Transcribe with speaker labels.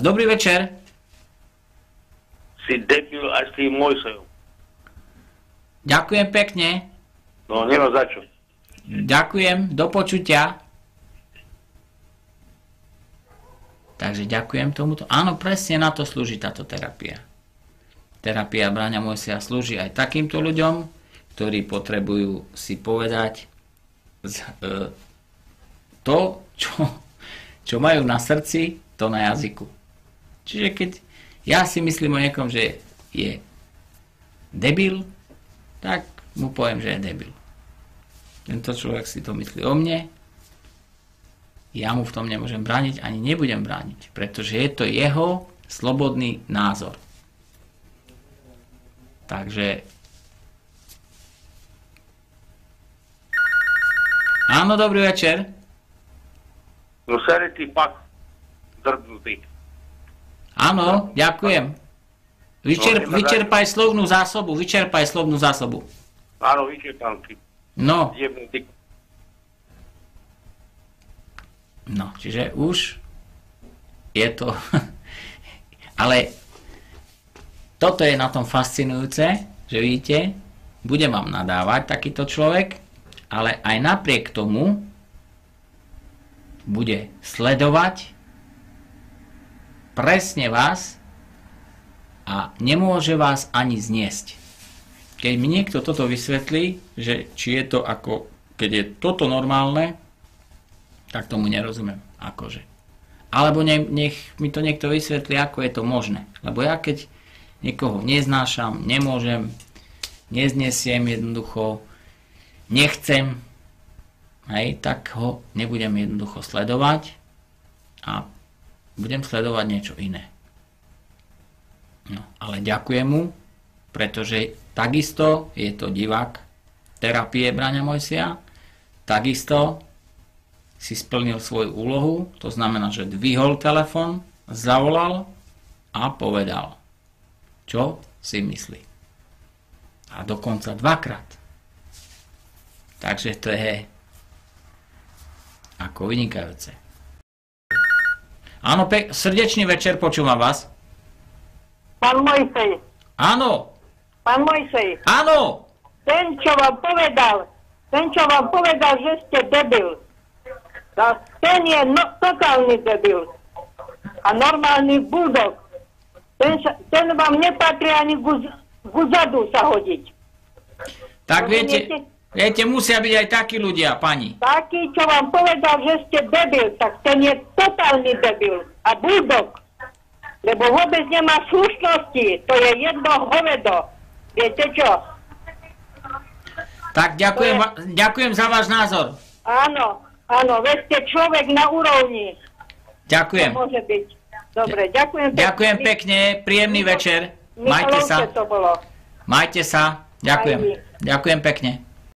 Speaker 1: Dobrý večer.
Speaker 2: Si debil aj s tým Mojsejom.
Speaker 1: Ďakujem pekne.
Speaker 2: No, nemá za čo.
Speaker 1: Ďakujem, do počutia. Takže ďakujem tomuto. Áno, presne na to slúži táto terapia. Terapia Braňa Mojseja slúži aj takýmto ľuďom, ktorí potrebujú si povedať to, čo majú na srdci, to na jazyku. Čiže keď ja si myslím o niekom, že je debil, tak mu poviem, že je debil. Tento človek si to myslí o mne, ja mu v tom nemôžem brániť, ani nebudem brániť, pretože je to jeho slobodný názor. Takže áno, dobrý večer.
Speaker 2: No sere ty pak drbnutý.
Speaker 1: Áno, ďakujem. Vyčerpaj slovnú zásobu,
Speaker 2: Áno, vyčerpám ty.
Speaker 1: No.
Speaker 2: Jebnutý.
Speaker 1: No, čiže už je to... Ale toto je na tom fascinujúce, že vidíte, bude vám nadávať takýto človek, ale aj napriek tomu bude sledovať presne vás a nemôže vás ani zniesť. Keď mi niekto toto vysvetlí, že či je to ako, keď je toto normálne, tak tomu nerozumiem. Akože. Alebo nech mi to niekto vysvetlí, ako je to možné. Lebo ja keď niekoho neznášam, nemôžem, neznesiem jednoducho, nechcem, hej, tak ho nebudem jednoducho sledovať a budem sledovať niečo iné. No, ale ďakujem mu, pretože takisto je to divák terapie Braňa Mojseja, takisto si splnil svoju úlohu, to znamená, že dvihol telefon, zavolal a povedal, čo si myslí. A dokonca dvakrát. Takže to je ako vynikajúce. Áno, srdečný večer, počúvam vás.
Speaker 3: Pán Mojsej.
Speaker 1: Áno.
Speaker 3: Pán Mojsej.
Speaker 1: Áno.
Speaker 3: Ten, čo vám povedal, že ste debil. Ten je totálny debil. A normálny buldog. Ten vám nepatrí ani k zadu sa hodiť.
Speaker 1: Tak viete, musia byť aj takí ľudia, pani.
Speaker 3: Taký, čo vám povedal, že ste debil, tak ten je totálny debil. A buldog. Lebo vôbec nemá slušnosti. To je jedno hovedo. Viete čo?
Speaker 1: Tak ďakujem za váš názor.
Speaker 3: Áno, veď ste človek na úrovni.
Speaker 1: Ďakujem.
Speaker 3: To môže byť. Dobre, ďakujem pekne.
Speaker 1: Ďakujem pekne, príjemný večer. Majte sa.
Speaker 3: To bolo.
Speaker 1: Majte sa. Ďakujem. Ďakujem pekne.